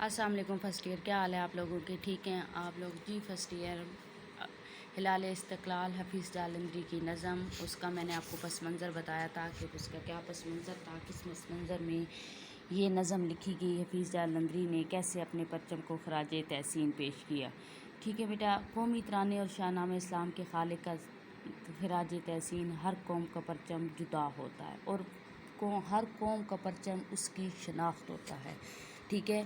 السلام علیکم first year, کیا حال ہے آپ لوگوں کے؟ ٹھیک ہیں آپ لوگ؟ جی فرسٹ ایئر ہلال استقلال حفیظ جالندری کی نظم، اس کا میں نے آپ کو پس منظر بتایا تھا کہ اس کا کیا پس منظر تھا، کس پس منظر میں یہ نظم لکھی گئی، حفیظ جالندری نے کیسے اپنے پرچم کو خراج تحسین پیش کیا۔ ٹھیک ہے بیٹا، قومی ترانے اور شاہ نامہ اسلام کے خالق کا خراج تحسین، ہر قوم کا پرچم جدا ہوتا ہے اور ہر قوم کا پرچم اس کی شناخت ہوتا ہے۔ ٹھیک ہے،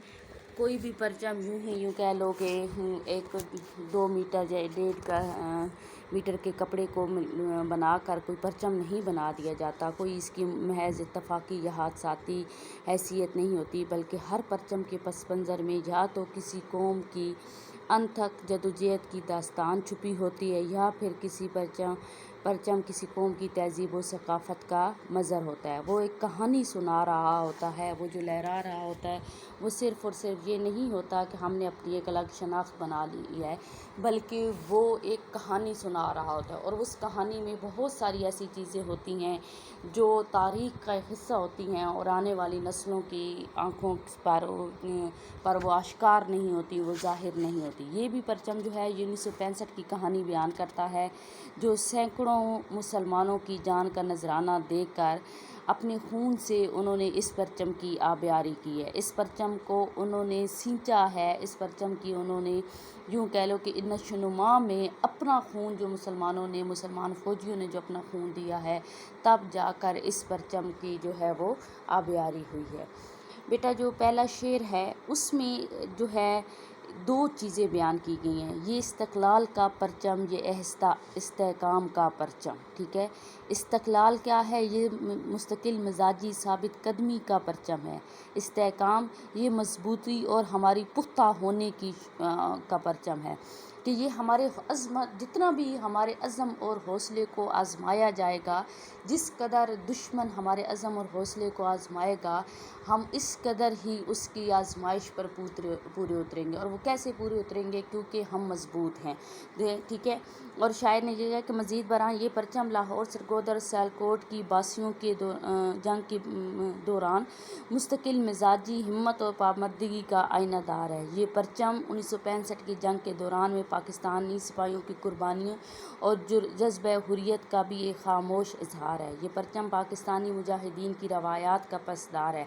کوئی بھی پرچم یوں کہہ لو کہ ایک 2 میٹر یا 1.5 میٹر کے کپڑے کو بنا کر کوئی پرچم نہیں بنا دیا جاتا، کوئی اس کی محض اتفاقی یا حادثاتی حیثیت نہیں ہوتی، بلکہ ہر پرچم کے پس منظر میں یا تو کسی قوم کی انتھک جدوجہد کی داستان چھپی ہوتی ہے یا پھر کسی پرچم کسی قوم کی تہذیب و ثقافت کا مظہر ہوتا ہے۔ وہ ایک کہانی سنا رہا ہوتا ہے، وہ جو لہرا رہا ہوتا ہے، وہ صرف اور صرف یہ نہیں ہوتا کہ ہم نے اپنی ایک الگ شناخت بنا لی ہے، بلکہ وہ ایک کہانی سنا رہا ہوتا ہے، اور اس کہانی میں بہت ساری ایسی چیزیں ہوتی ہیں جو تاریخ کا ایک حصہ ہوتی ہیں اور آنے والی نسلوں کی آنکھوں پر وہ آشکار نہیں ہوتی، وہ ظاہر نہیں ہوتی۔ یہ بھی پرچم جو ہے 1965 کی کہانی بیان کرتا ہے، جو سینکڑوں مسلمانوں کی جان کا نذرانہ دے کر اپنے خون سے انہوں نے اس پرچم کی آبیاری کی ہے، اس پرچم کو انہوں نے سینچا ہے، اس پرچم کی انہوں نے یوں کہہ لو کہ نشو و نما میں اپنا خون، جو مسلمان فوجیوں نے جو اپنا خون دیا ہے، تب جا کر اس پرچم کی جو ہے وہ آبیاری ہوئی ہے۔ بیٹا جو پہلا شعر ہے اس میں جو ہے 2 چیزیں بیان کی گئی ہیں، یہ استقلال کا پرچم، یہ استحکام کا پرچم۔ ٹھیک ہے، استقلال کیا ہے؟ یہ مستقل مزاجی ثابت قدمی کا پرچم ہے۔ استحکام یہ مضبوطی اور ہماری پختہ ہونے کا پرچم ہے کہ یہ ہمارے جتنا بھی ہمارے عزم اور حوصلے کو آزمایا جائے گا، جس قدر دشمن ہمارے عزم اور حوصلے کو آزمائے گا، ہم اس قدر ہی اس کی آزمائش پر پورے اتریں گے۔ اور وہ کیسے پورے اتریں گے؟ کیونکہ ہم مضبوط ہیں۔ ٹھیک ہے، اور شاعر نے یہ ہے کہ مزید برآں یہ پرچم لاہور، سرگودر، سیالکوٹ کی باسیوں کے جنگ کے دوران مستقل مزاجی ہمت اور پابندگی کا آئینہ دار ہے۔ یہ پرچم 1965 کی جنگ کے دوران میں پاکستانی سپاہیوں کی قربانیوں اور جذبہ حریت کا بھی ایک خاموش اظہار ہے۔ یہ پرچم پاکستانی مجاہدین کی روایات کا پاسدار ہے۔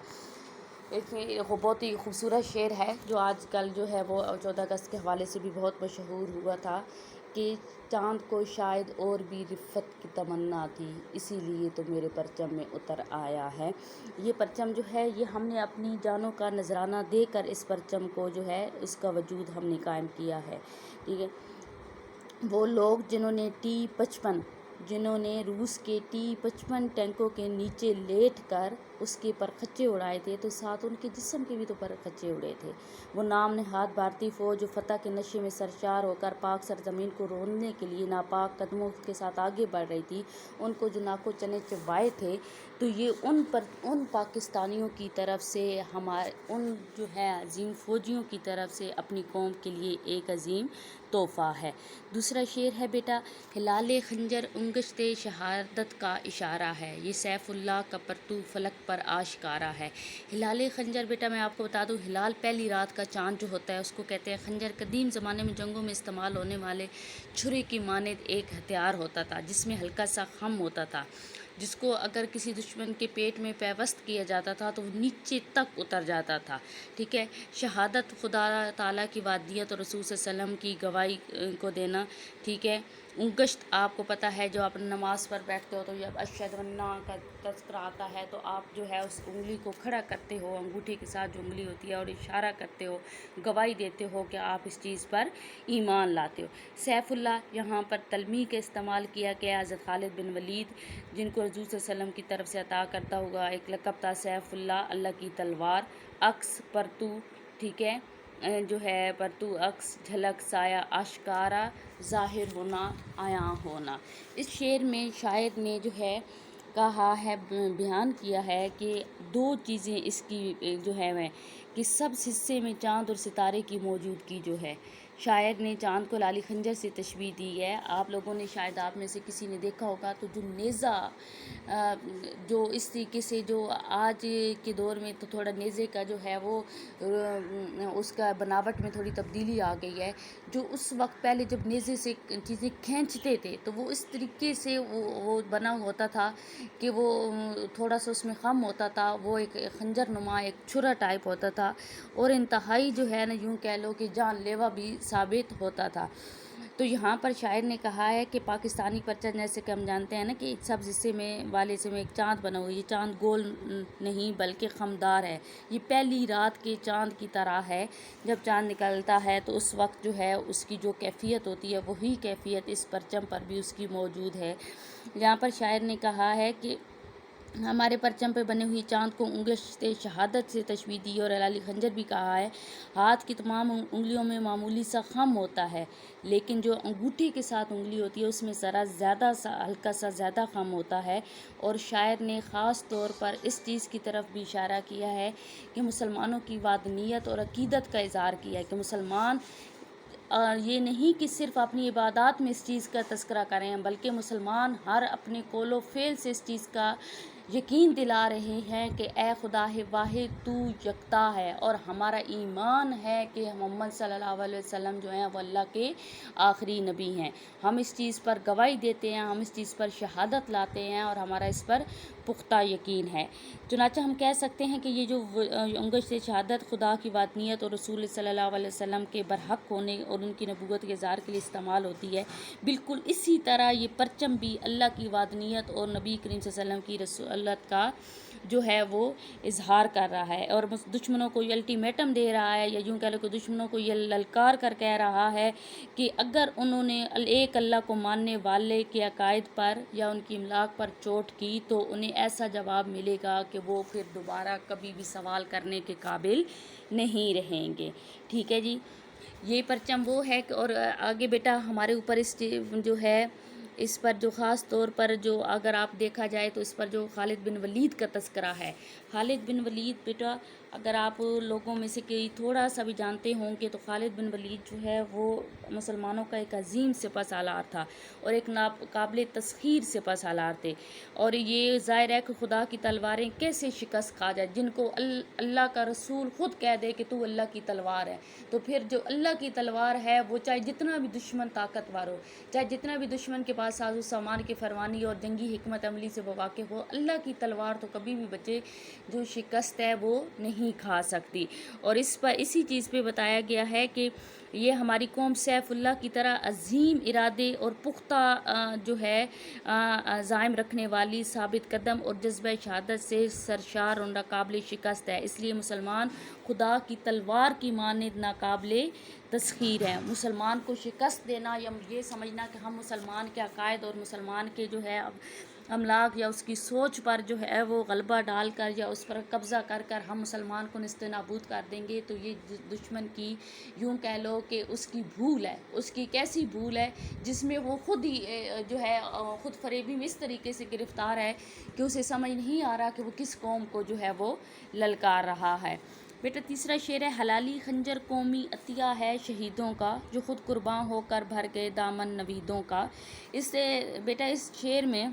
ایک بہت ہی خوبصورت شعر ہے جو آج کل جو ہے وہ 14 اگست کے حوالے سے بھی بہت مشہور ہوا تھا کہ چاند کو شاید اور بھی رفت کی تمنا تھی، اسی لیے تو میرے پرچم میں اتر آیا ہے۔ یہ پرچم جو ہے یہ ہم نے اپنی جانوں کا نذرانہ دے کر اس پرچم کو جو ہے اس کا وجود ہم نے قائم کیا ہے۔ ٹھیک ہے، وہ لوگ جنہوں نے روس کے T-55 ٹینکوں کے نیچے لیٹ کر اس کے پرخچے اڑائے تھے، تو ساتھ ان کے جسم کے بھی تو پرخچے اڑے تھے۔ وہ نام نہاد بھارتی فوج جو فتح کے نشے میں سرشار ہو کر پاک سرزمین کو روننے کے لیے ناپاک قدموں کے ساتھ آگے بڑھ رہی تھی، ان کو جو ناکو چنے چبائے تھے، تو یہ ان پاکستانیوں کی طرف سے ان جو ہے عظیم فوجیوں کی طرف سے اپنی قوم کے لیے ایک عظیم تحفہ ہے۔ دوسرا شعر ہے بیٹا، ہلال خنجر انگشت شہادت کا اشارہ ہے، یہ سیف اللہ کا پرتو فلک پر آشکارا ہے۔ ہلال خنجر بیٹا میں آپ کو بتا دوں، ہلال پہلی رات کا چاند جو ہوتا ہے اس کو کہتے ہیں خنجر۔ قدیم زمانے میں جنگوں میں استعمال ہونے والے چھری کی مانند ایک ہتھیار ہوتا تھا جس میں ہلکا سا خم ہوتا تھا، جس کو اگر کسی دشمن کے پیٹ میں پیوست کیا جاتا تھا تو وہ نیچے تک اتر جاتا تھا۔ ٹھیک ہے، شہادت خدا تعالیٰ کی وحدانیت اور رسول صلی اللہ علیہ وسلم کی گواہی کو دینا۔ ٹھیک ہے، انگشت آپ کو پتہ ہے، جو آپ نماز پر بیٹھتے ہو تو جب اشہد ان کا تذکرہ آتا ہے تو آپ جو ہے اس انگلی کو کھڑا کرتے ہو، انگوٹھے کے ساتھ جو انگلی ہوتی ہے، اور اشارہ کرتے ہو، گواہی دیتے ہو کہ آپ اس چیز پر ایمان لاتے ہو۔ سیف اللہ یہاں پر تلمیح کا استعمال کیا گیا، حضرت خالد بن ولید جن کو حضور صلی اللہ علیہ وسلم کی طرف سے عطا کرتا ہوا ایک لقب تھا سیف اللہ کی تلوار، عکس پرتو، ٹھیک ہے، جو ہے پرتو عکس جھلک سایہ آشکارا، ظاہر ہونا عیاں ہونا۔ اس شعر میں شاعر نے جو ہے کہا ہے، بیان کیا ہے کہ 2 چیزیں اس کی جو ہے کہ سب حصے میں چاند اور ستارے کی موجودگی جو ہے، شاعر نے چاند کو لالی خنجر سے تشبیہ دی ہے۔ آپ لوگوں نے شاید آپ میں سے کسی نے دیکھا ہوگا تو جو نیزہ جو اس طریقے سے جو آج کے دور میں تو تھوڑا نیزے کا جو ہے وہ اس کا بناوٹ میں تھوڑی تبدیلی آ گئی ہے۔ جو اس وقت پہلے جب نیزے سے چیزیں کھینچتے تھے تو وہ اس طریقے سے وہ بنا ہوتا تھا کہ وہ تھوڑا سا اس میں خم ہوتا تھا، وہ ایک خنجر نما ایک چھرا ٹائپ ہوتا تھا اور انتہائی جو ہے نا یوں کہہ لو کہ جان لیوا بھی ثابت ہوتا تھا۔ تو یہاں پر شاعر نے کہا ہے کہ پاکستانی پرچم جیسے کہ ہم جانتے ہیں نا کہ ایک سبز حصے میں والے حصے میں ایک چاند بنا ہوا ہے، یہ چاند گول نہیں بلکہ خمدار ہے، یہ پہلی رات کے چاند کی طرح ہے۔ جب چاند نکلتا ہے تو اس وقت جو ہے اس کی جو کیفیت ہوتی ہے وہی کیفیت اس پرچم پر بھی اس کی موجود ہے۔ یہاں پر شاعر نے کہا ہے کہ ہمارے پرچم پہ بنے ہوئی چاند کو انگشت شہادت سے تشبیہ دی اور لالی خنجر بھی کہا ہے۔ ہاتھ کی تمام انگلیوں میں معمولی سا خم ہوتا ہے، لیکن جو انگوٹھی کے ساتھ انگلی ہوتی ہے اس میں ذرا زیادہ سا ہلکا سا زیادہ خم ہوتا ہے۔ اور شاعر نے خاص طور پر اس چیز کی طرف بھی اشارہ کیا ہے کہ مسلمانوں کی وطنیت اور عقیدت کا اظہار کیا ہے کہ مسلمان یہ نہیں کہ صرف اپنی عبادات میں اس چیز کا تذکرہ کریں بلکہ مسلمان ہر اپنے قول و فعل سے اس چیز کا یقین دلا رہے ہیں کہ اے خدا واحد تو یکتا ہے، اور ہمارا ایمان ہے کہ محمد صلی اللہ علیہ وسلم جو ہیں وہ اللہ کے آخری نبی ہیں۔ ہم اس چیز پر گواہی دیتے ہیں، ہم اس چیز پر شہادت لاتے ہیں اور ہمارا اس پر پختہ یقین ہے۔ چنانچہ ہم کہہ سکتے ہیں کہ یہ جو انگشت شہادت خدا کی وطنیت اور رسول صلی اللہ علیہ وسلم کے برحق ہونے اور ان کی نبوت کے اظہار کے لیے استعمال ہوتی ہے، بالکل اسی طرح یہ پرچم بھی اللہ کی وطنیت اور نبی کریم صلی اللہ علیہ وسلم کی رسالت کا جو ہے وہ اظہار کر رہا ہے اور دشمنوں کو یہ الٹیمیٹم دے رہا ہے، یا یوں کہہ لو کہ دشمنوں کو یہ للکار کر کہہ رہا ہے کہ اگر انہوں نے ایک اللہ کو ماننے والے کے عقائد پر یا ان کی املاک پر چوٹ کی تو انہیں ایسا جواب ملے گا کہ وہ پھر دوبارہ کبھی بھی سوال کرنے کے قابل نہیں رہیں گے۔ ٹھیک ہے جی، یہ پرچم وہ ہے کہ اور آگے بیٹا ہمارے اوپر اس جو ہے اس پر جو خاص طور پر جو اگر آپ دیکھا جائے تو اس پر جو خالد بن ولید کا تذکرہ ہے۔ خالد بن ولید بیٹا اگر آپ لوگوں میں سے کوئی تھوڑا سا بھی جانتے ہوں گے تو خالد بن ولید جو ہے وہ مسلمانوں کا ایک عظیم سپہ سالار تھا اور ایک قابل تسخیر سپہ سالار تھے، اور یہ ظاہر ہے کہ خدا کی تلواریں کیسے شکست کھا جائے، جن کو اللہ کا رسول خود کہہ دے کہ تو اللہ کی تلوار ہے، تو پھر جو اللہ کی تلوار ہے وہ چاہے جتنا بھی دشمن طاقتور ہو، چاہے جتنا بھی دشمن کے پاس ساز و سامان کی فروانی اور جنگی حکمت عملی سے وہ واقف ہو، اللہ کی تلوار تو کبھی بھی بچے جو شکست ہے وہ نہیں کھا سکتی۔ اور اس پر اسی چیز پہ بتایا گیا ہے کہ یہ ہماری قوم سیف اللہ کی طرح عظیم ارادے اور پختہ جو ہے عزائم رکھنے والی ثابت قدم اور جذبہ شہادت سے سرشار اور ناقابل شکست ہے، اس لیے مسلمان خدا کی تلوار کی مانند ناقابل تسخیر ہے۔ مسلمان کو شکست دینا یا یہ سمجھنا کہ ہم مسلمان کے عقائد اور مسلمان کے جو ہے املاک یا اس کی سوچ پر جو ہے وہ غلبہ ڈال کر یا اس پر قبضہ کر کر ہم مسلمان کو نیست نابود کر دیں گے، تو یہ دشمن کی یوں کہہ لو کہ اس کی بھول ہے، اس کی کیسی بھول ہے جس میں وہ خود ہی جو ہے خود فریبی میں اس طریقے سے گرفتار ہے کہ اسے سمجھ نہیں آ رہا کہ وہ کس قوم کو جو ہے وہ للکار رہا ہے۔ بیٹا تیسرا شعر ہے، حلالی خنجر قومی عطیہ ہے شہیدوں کا، جو خود قرباں ہو کر بھر گئے دامن نویدوں کا۔ اس سے بیٹا اس شعر میں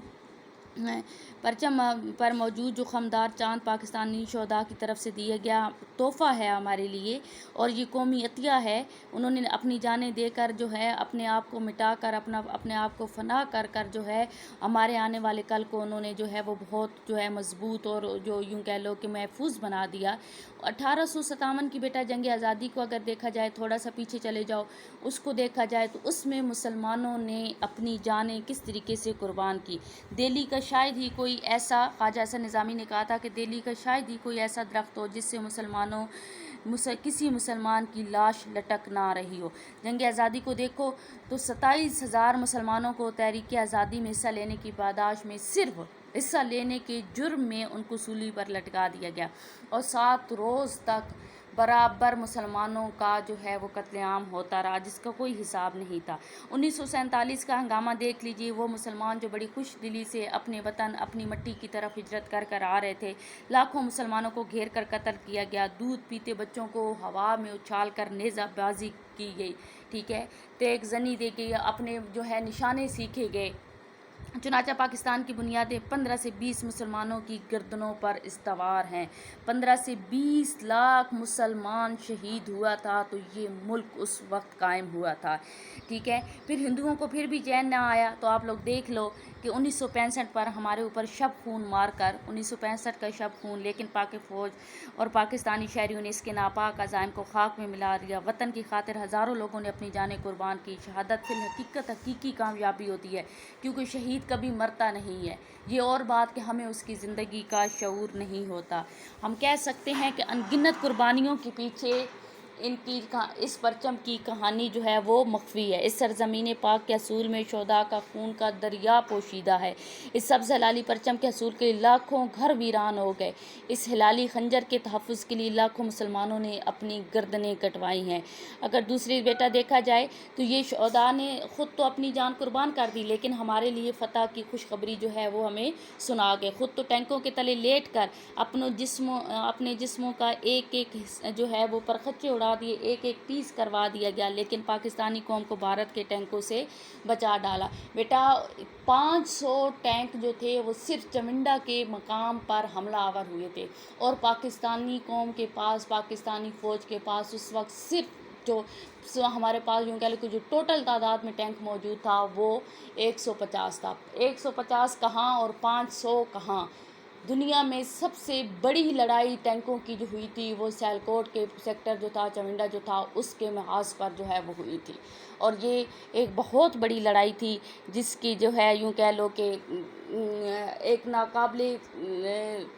پرچم پر موجود جو خمدار چاند پاکستانی شہداء کی طرف سے دیا گیا تحفہ ہے ہمارے لیے، اور یہ قومی عطیہ ہے، انہوں نے اپنی جانیں دے کر جو ہے اپنے آپ کو مٹا کر اپنے آپ کو فنا کر کر جو ہے ہمارے آنے والے کل کو انہوں نے جو ہے وہ بہت جو ہے مضبوط اور جو یوں کہہ لو کہ محفوظ بنا دیا۔ 1857 کی بیٹا جنگ آزادی کو اگر دیکھا جائے، تھوڑا سا پیچھے چلے جاؤ، اس کو دیکھا جائے تو اس میں مسلمانوں نے اپنی جانیں کس طریقے سے قربان کی۔ دہلی کا شاید ہی کوئی ایسا، خواجہ حسن نظامی نے کہا تھا کہ دہلی کا شاید ہی کوئی ایسا درخت ہو جس سے کسی مسلمان کی لاش لٹک نہ رہی ہو۔ جنگ آزادی کو دیکھو تو 27,000 مسلمانوں کو تحریک آزادی میں حصہ لینے کی پاداش میں صرف حصہ لینے کے جرم میں ان کو سولی پر لٹکا دیا گیا، اور 7 روز تک برابر مسلمانوں کا جو ہے وہ قتل عام ہوتا رہا، جس کا کوئی حساب نہیں تھا۔ 1947 کا ہنگامہ دیکھ لیجیے، وہ مسلمان جو بڑی خوش دلی سے اپنے وطن اپنی مٹی کی طرف ہجرت کر آ رہے تھے، لاکھوں مسلمانوں کو گھیر کر قتل کیا گیا، دودھ پیتے بچوں کو ہوا میں اچھال کر نیزہ بازی کی گئی، ٹھیک ہے، تیغ زنی دے گئی، اپنے جو ہے نشانے سیکھے گئے۔ چنانچہ پاکستان کی بنیادیں 15 سے 20 مسلمانوں کی گردنوں پر استوار ہیں۔ 15 سے 20 لاکھ مسلمان شہید ہوا تھا تو یہ ملک اس وقت قائم ہوا تھا، ٹھیک ہے۔ پھر ہندوؤں کو پھر بھی چین نہ آیا تو آپ لوگ دیکھ لو کہ 1965 پر ہمارے اوپر شب خون مار کر 1965 کا شب خون، لیکن پاک فوج اور پاکستانی شہریوں نے اس کے ناپاک عزائم کو خاک میں ملا دیا۔ وطن کی خاطر ہزاروں لوگوں نے اپنی جانیں قربان کی۔ شہادت فی الحقیقت حقیقی کامیابی ہوتی ہے، کیونکہ شہید کبھی مرتا نہیں ہے۔ یہ اور بات کہ ہمیں اس کی زندگی کا شعور نہیں ہوتا۔ ہم کہہ سکتے ہیں کہ ان گنت قربانیوں کے پیچھے اس پرچم کی کہانی جو ہے وہ مخفی ہے۔ اس سرزمین پاک کے حصول میں شہداء کا خون کا دریا پوشیدہ ہے۔ اس سبز ہلالی پرچم کے حصول کے لیے لاکھوں گھر ویران ہو گئے۔ اس ہلالی خنجر کے تحفظ کے لیے لاکھوں مسلمانوں نے اپنی گردنیں کٹوائی ہیں۔ اگر دوسری بیٹا دیکھا جائے تو یہ شہداء نے خود تو اپنی جان قربان کر دی، لیکن ہمارے لیے فتح کی خوشخبری جو ہے وہ ہمیں سنا گئے۔ خود تو ٹینکوں کے تلے لیٹ کر اپنے جسموں کا ایک ایک جو ہے وہ پرخچے اڑا دیے، ایک ایک پیس کروا دیا گیا، لیکن پاکستانی قوم کو بھارت کے ٹینکوں سے بچا ڈالا۔ بیٹا 500 ٹینک جو تھے وہ صرف چمنڈا کے مقام پر حملہ آور ہوئے تھے، اور پاکستانی قوم کے پاس، پاکستانی فوج کے پاس اس وقت صرف جو ہمارے پاس یوں کہہ لیں کہ جو ٹوٹل تعداد میں ٹینک موجود تھا وہ 150 تھا۔ 150 کہاں اور 500 کہاں! دنیا میں سب سے بڑی لڑائی ٹینکوں کی جو ہوئی تھی وہ سیالکوٹ کے سیکٹر جو تھا، چمنڈا جو تھا، اس کے محاذ پر جو ہے وہ ہوئی تھی، اور یہ ایک بہت بڑی لڑائی تھی جس کی جو ہے یوں کہہ لو کہ ایک ناقابل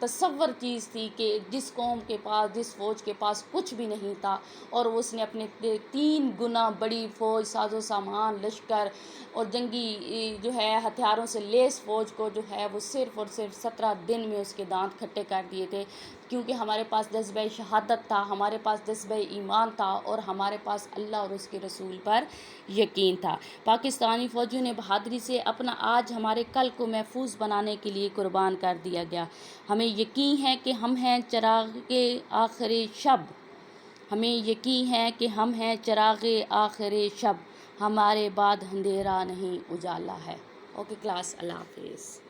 تصور چیز تھی کہ جس قوم کے پاس، جس فوج کے پاس کچھ بھی نہیں تھا، اور اس نے اپنے 3 گنا بڑی فوج، ساز و سامان، لشکر اور جنگی جو ہے ہتھیاروں سے لیس فوج کو جو ہے وہ صرف اور صرف 17 دن میں اس کے دانت کھٹے کر دیے تھے، کیونکہ ہمارے پاس جذبہ شہادت تھا، ہمارے پاس جذبہ ایمان تھا، اور ہمارے پاس اللہ اور اس کے رسول پر یقین تھا۔ پاکستانی فوجیوں نے بہادری سے اپنا آج ہمارے کل کو محفوظ بنانے کے لیے قربان کر دیا گیا۔ ہمیں یقین ہے کہ ہم ہیں چراغ آخر شب، ہمیں یقین ہے کہ ہم ہیں چراغ آخر شب، ہمارے بعد اندھیرا نہیں اجالا ہے۔ اوکے کلاس، اللہ حافظ۔